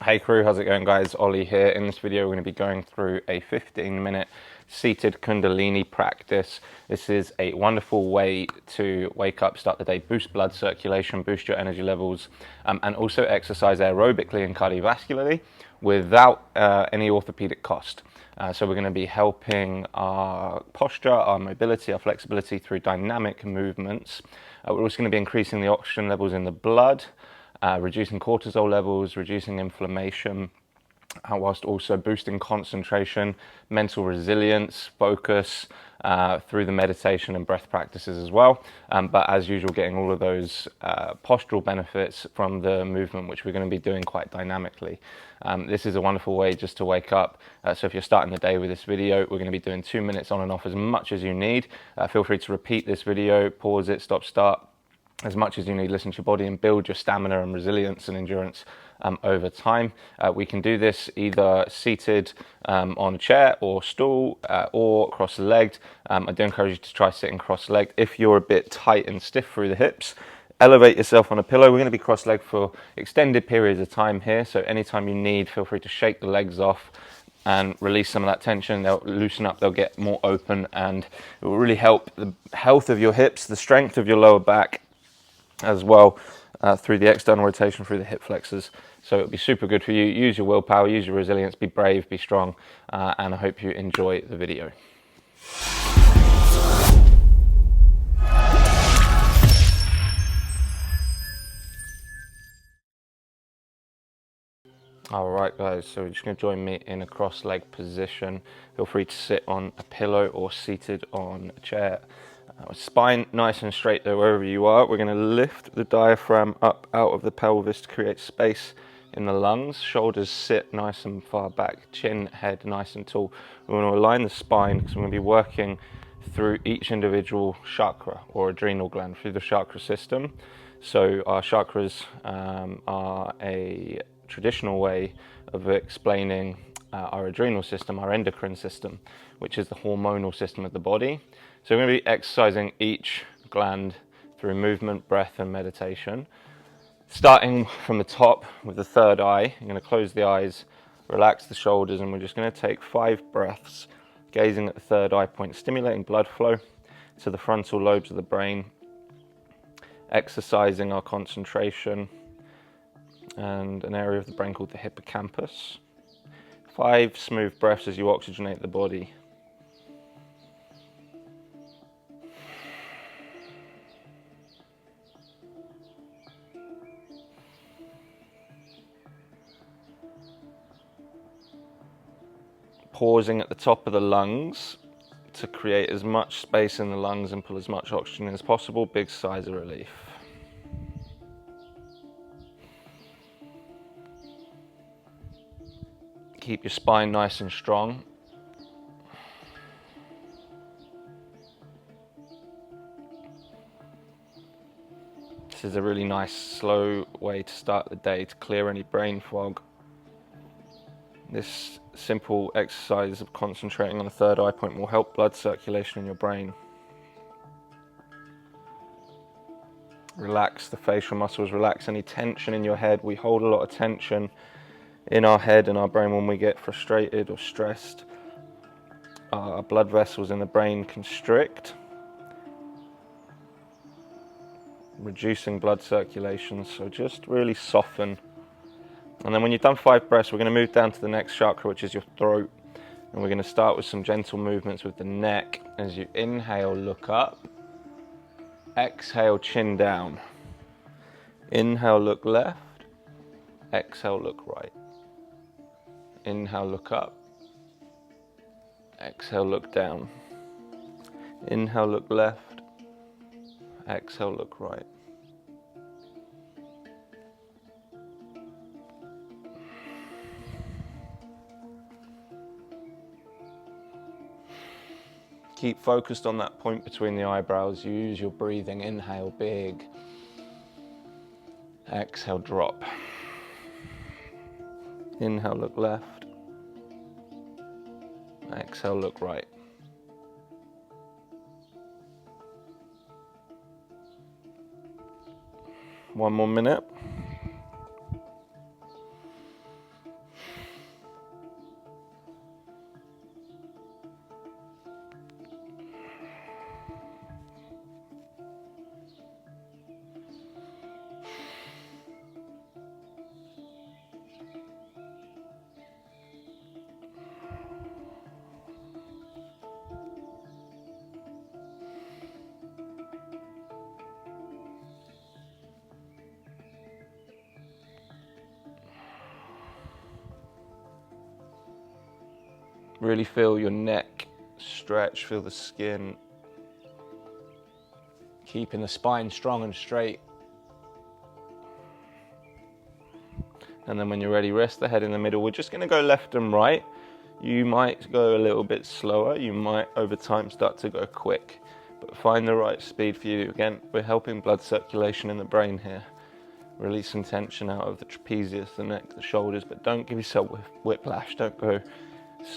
Hey crew, how's it going guys? Ollie here. In this video we're going to be going through a 15-minute seated Kundalini practice. This is a wonderful way to wake up, start the day, boost blood circulation, boost your energy levels, and also exercise aerobically and cardiovascularly without any orthopedic cost. So we're going to be helping our posture, our mobility, our flexibility through dynamic movements. We're also going to be increasing the oxygen levels in the blood, reducing cortisol levels, reducing inflammation, whilst also boosting concentration, mental resilience, focus through the meditation and breath practices as well. But as usual, getting all of those postural benefits from the movement, which we're going to be doing quite dynamically. This is a wonderful way just to wake up. So if you're starting the day with this video, we're going to be doing 2 minutes on and off as much as you need. Feel free to repeat this video, pause it, stop, start, as much as you need. Listen to your body and build your stamina and resilience and endurance over time. We can do this either seated on a chair or stool or cross-legged. I do encourage you to try sitting cross-legged. If you're a bit tight and stiff through the hips, elevate yourself on a pillow. We're going to be cross-legged for extended periods of time here, so anytime you need, feel free to shake the legs off and release some of that tension. They'll loosen up, they'll get more open, and it will really help the health of your hips, the strength of your lower back, as well through the external rotation through the hip flexors. So it'll be super good for you. Use your willpower, use your resilience, be brave, be strong, and I hope you enjoy the video. All right guys, so you're just going to join me in a cross-leg position. Feel free to sit on a pillow or seated on a chair. Spine nice and straight though, wherever you are. We're going to lift the diaphragm up out of the pelvis to create space in the lungs. Shoulders sit nice and far back, chin, head nice and tall. We want to align the spine because we're going to be working through each individual chakra or adrenal gland through the chakra system. So our chakras are a traditional way of explaining our adrenal system, our endocrine system, which is the hormonal system of the body. So we're going to be exercising each gland through movement, breath, and meditation. Starting from the top with the third eye, you're going to close the eyes, relax the shoulders, and we're just going to take 5 breaths, gazing at the third eye point, stimulating blood flow to the frontal lobes of the brain, exercising our concentration and an area of the brain called the hippocampus. 5 smooth breaths as you oxygenate the body. Pausing at the top of the lungs to create as much space in the lungs and pull as much oxygen as possible. Big sighs of relief. Keep your spine nice and strong. This is a really nice slow way to start the day to clear any brain fog. This simple exercise of concentrating on the third eye point will help blood circulation in your brain. Relax the facial muscles, relax any tension in your head. We hold a lot of tension in our head and our brain when we get frustrated or stressed. Our blood vessels in the brain constrict, reducing blood circulation. So just really soften. And then when you've done 5 breaths, we're going to move down to the next chakra, which is your throat. And we're going to start with some gentle movements with the neck. As you inhale, look up. Exhale, chin down. Inhale, look left. Exhale, look right. Inhale, look up. Exhale, look down. Inhale, look left. Exhale, look right. Keep focused on that point between the eyebrows. Use your breathing. Inhale, big. Exhale, drop. Inhale, look left. Exhale, look right. One more minute. Really feel your neck stretch, feel the skin. Keeping the spine strong and straight. And then when you're ready, rest the head in the middle. We're just going to go left and right. You might go a little bit slower. You might over time start to go quick, but find the right speed for you. Again, we're helping blood circulation in the brain here. Releasing tension out of the trapezius, the neck, the shoulders, but don't give yourself whiplash. Don't go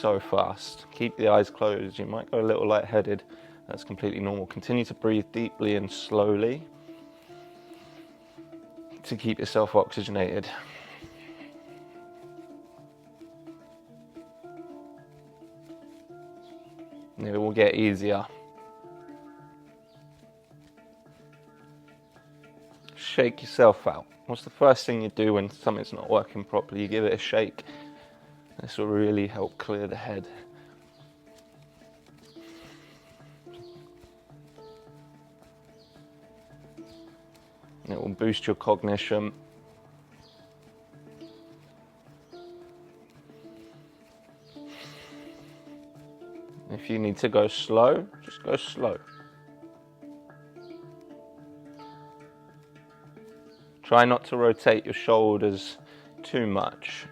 so fast. Keep the eyes closed. You might go a little lightheaded. That's completely normal. Continue to breathe deeply and slowly to keep yourself oxygenated. And it will get easier. Shake yourself out. What's the first thing you do when something's not working properly? You give it a shake. This will really help clear the head. It will boost your cognition. If you need to go slow, just go slow. Try not to rotate your shoulders too much.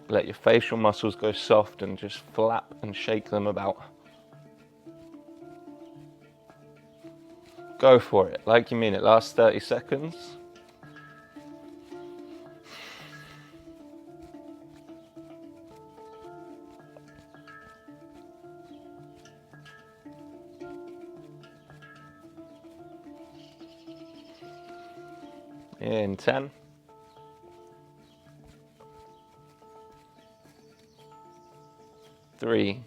Let your facial muscles go soft and just flap and shake them about. Go for it, like you mean it. Last 30 seconds. In 10. 3,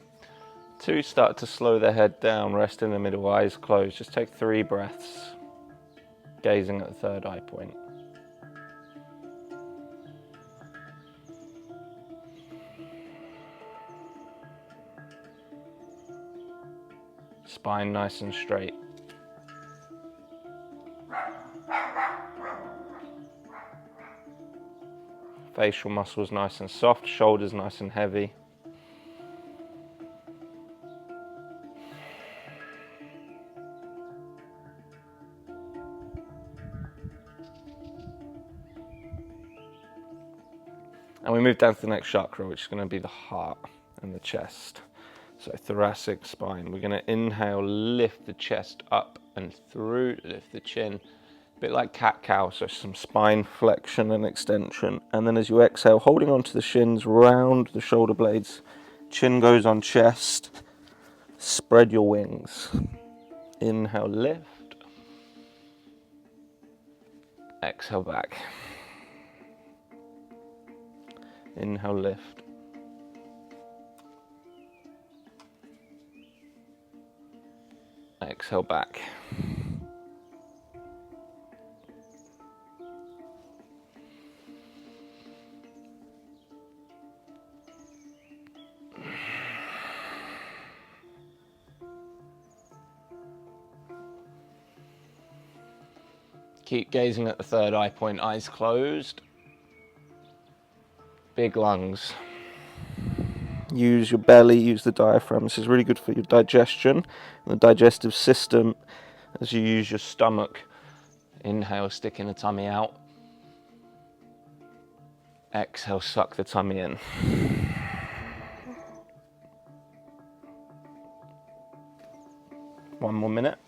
2, start to slow the head down, rest in the middle, eyes closed. Just take 3 breaths, gazing at the third eye point. Spine nice and straight. Facial muscles nice and soft, shoulders nice and heavy. And we move down to the next chakra, which is going to be the heart and the chest. So thoracic spine. We're going to inhale, lift the chest up and through, lift the chin. A bit like cat-cow, so some spine flexion and extension. And then as you exhale, holding onto the shins, round the shoulder blades. Chin goes on chest. Spread your wings. Inhale, lift. Exhale, back. Inhale, lift. Exhale, back. Keep gazing at the third eye point, eyes closed. Big lungs. Use your belly, use the diaphragm. This is really good for your digestion and the digestive system as you use your stomach. Inhale, sticking the tummy out. Exhale, suck the tummy in. One more minute.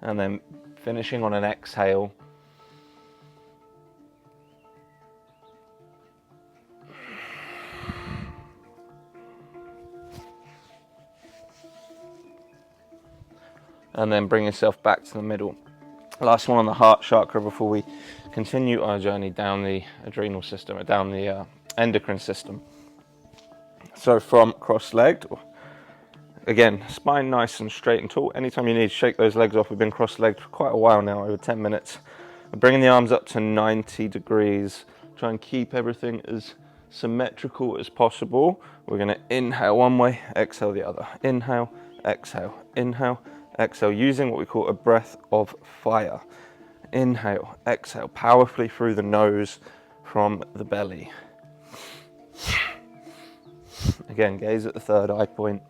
And then finishing on an exhale. And then bring yourself back to the middle. Last one on the heart chakra before we continue our journey down the adrenal system, or down the endocrine system. So from cross-legged, again, spine nice and straight and tall. Anytime you need, shake those legs off. We've been cross-legged for quite a while now, over 10 minutes. We're bringing the arms up to 90 degrees. Try and keep everything as symmetrical as possible. We're going to inhale one way, exhale the other. Inhale, exhale, inhale, exhale, using what we call a breath of fire. Inhale, exhale, powerfully through the nose from the belly. Again, gaze at the third eye point.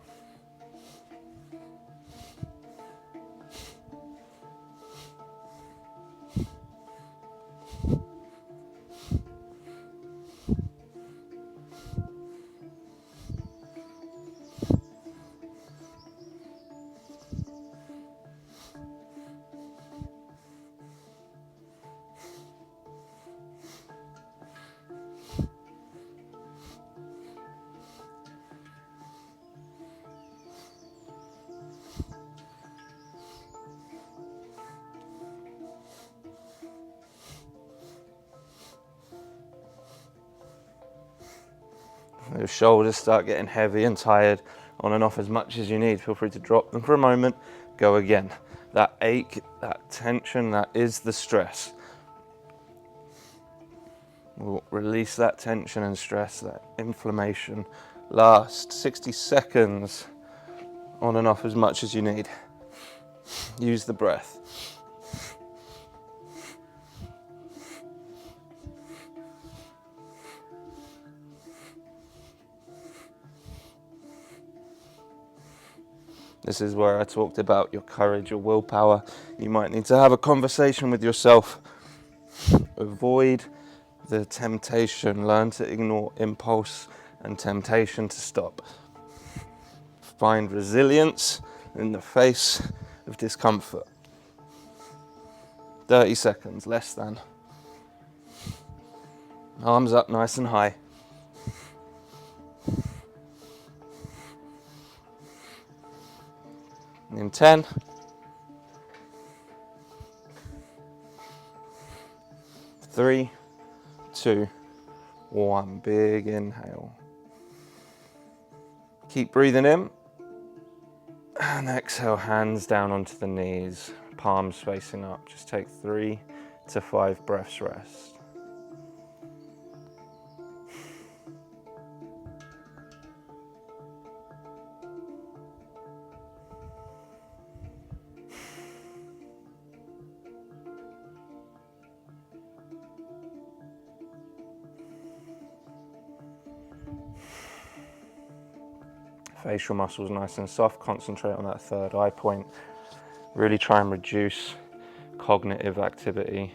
Your shoulders start getting heavy and tired, on and off as much as you need. Feel free to drop them for a moment. Go again. That ache, that tension, that is the stress. We'll release that tension and stress, that inflammation. Last 60 seconds, on and off as much as you need. Use the breath. This is where I talked about your courage, your willpower. You might need to have a conversation with yourself. Avoid the temptation. Learn to ignore impulse and temptation to stop. Find resilience in the face of discomfort. 30 seconds, less than. Arms up nice and high. In 10, 3, 2, 1. Big inhale. Keep breathing in. And exhale, hands down onto the knees, palms facing up. Just take 3 to 5 breaths rest. Facial muscles nice and soft. Concentrate on that third eye point. Really try and reduce cognitive activity.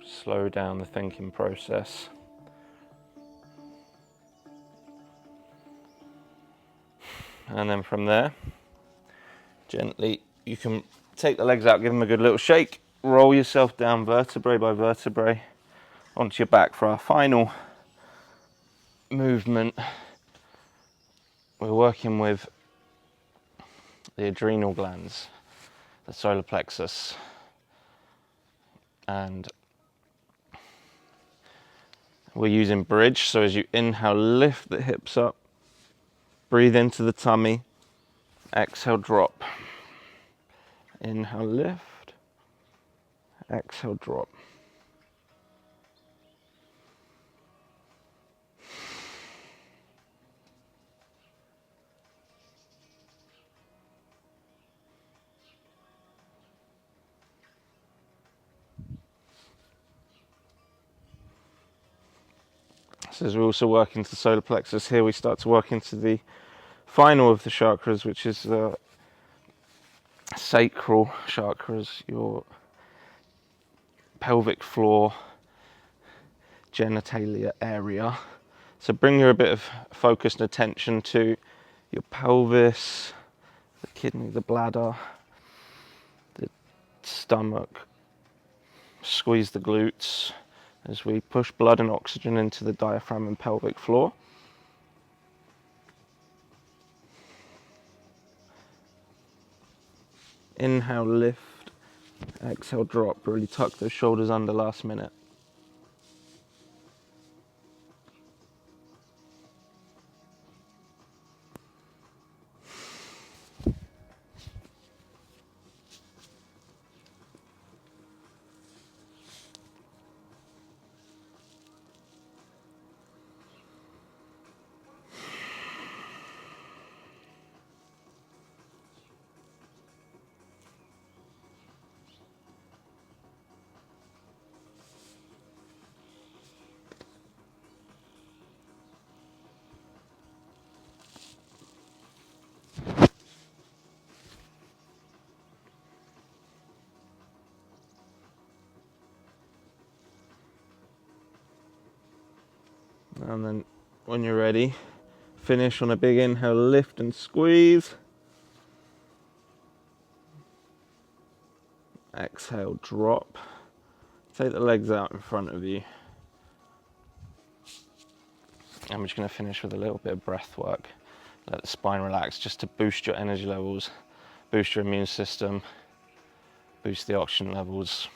Slow down the thinking process. And then from there, gently, you can take the legs out, give them a good little shake. Roll yourself down vertebrae by vertebrae onto your back for our final movement. We're working with the adrenal glands, the solar plexus, and we're using bridge. So as you inhale, lift the hips up, breathe into the tummy, exhale, drop. Inhale, lift, exhale, drop. So as we also work into the solar plexus here, we start to work into the final of the chakras, which is the sacral chakras, your pelvic floor, genitalia area. So bring your a bit of focus and attention to your pelvis, the kidney, the bladder, the stomach. Squeeze the glutes as we push blood and oxygen into the diaphragm and pelvic floor. Inhale, lift. Exhale, drop. Really tuck those shoulders under last minute. And then when you're ready, finish on a big inhale, lift and squeeze. Exhale, drop. Take the legs out in front of you. I'm just going to finish with a little bit of breath work. Let the spine relax just to boost your energy levels, boost your immune system, boost the oxygen levels.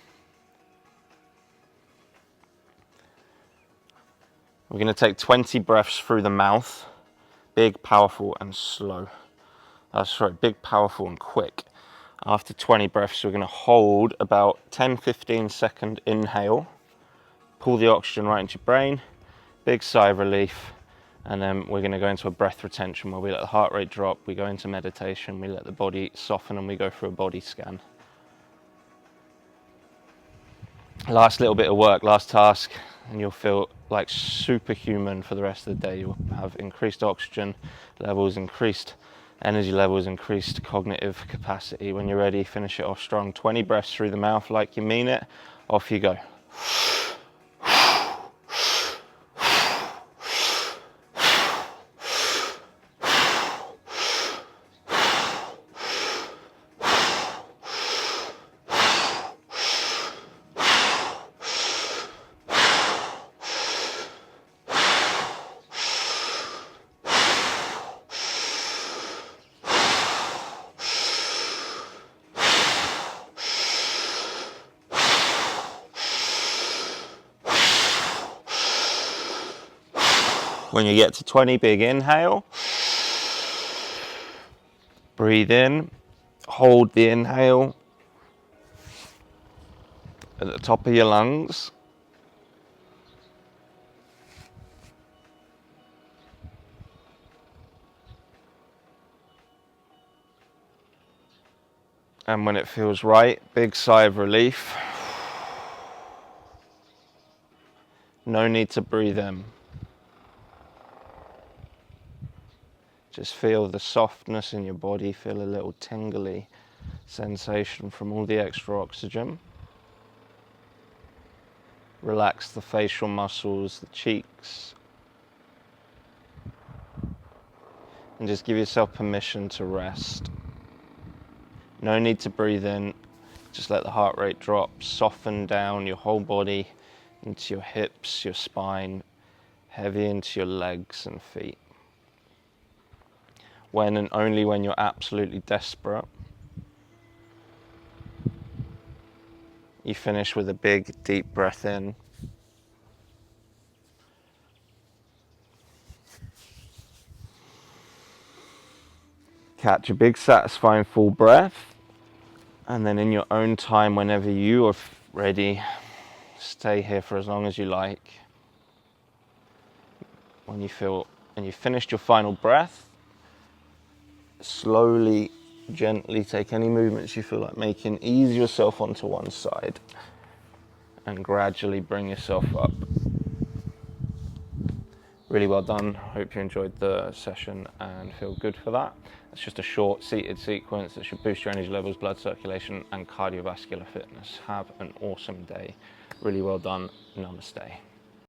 We're going to take 20 breaths through the mouth, big, powerful and slow. Big, powerful and quick. After 20 breaths, we're going to hold about 10-15 second inhale, pull the oxygen right into your brain, big sigh of relief, and then we're going to go into a breath retention where we let the heart rate drop, we go into meditation, we let the body soften and we go through a body scan. Last little bit of work, last task, and you'll feel like superhuman for the rest of the day. You'll have increased oxygen levels, increased energy levels, increased cognitive capacity. When you're ready, finish it off strong. 20 breaths through the mouth like you mean it. Off you go. When you get to 20, big inhale. Breathe in, hold the inhale at the top of your lungs. And when it feels right, big sigh of relief. No need to breathe in. Just feel the softness in your body, feel a little tingly sensation from all the extra oxygen. Relax the facial muscles, the cheeks. And just give yourself permission to rest. No need to breathe in, just let the heart rate drop, soften down your whole body into your hips, your spine, heavy into your legs and feet. When and only when you're absolutely desperate, you finish with a big, deep breath in. Catch a big, satisfying full breath. And then in your own time, whenever you are ready, stay here for as long as you like. When you feel, and you've finished your final breath, slowly, gently take any movements you feel like making, ease yourself onto one side, and gradually bring yourself up. Really well done. Hope you enjoyed the session and feel good for that. It's just a short seated sequence that should boost your energy levels, blood circulation and cardiovascular fitness. Have an awesome day. Really well done. Namaste.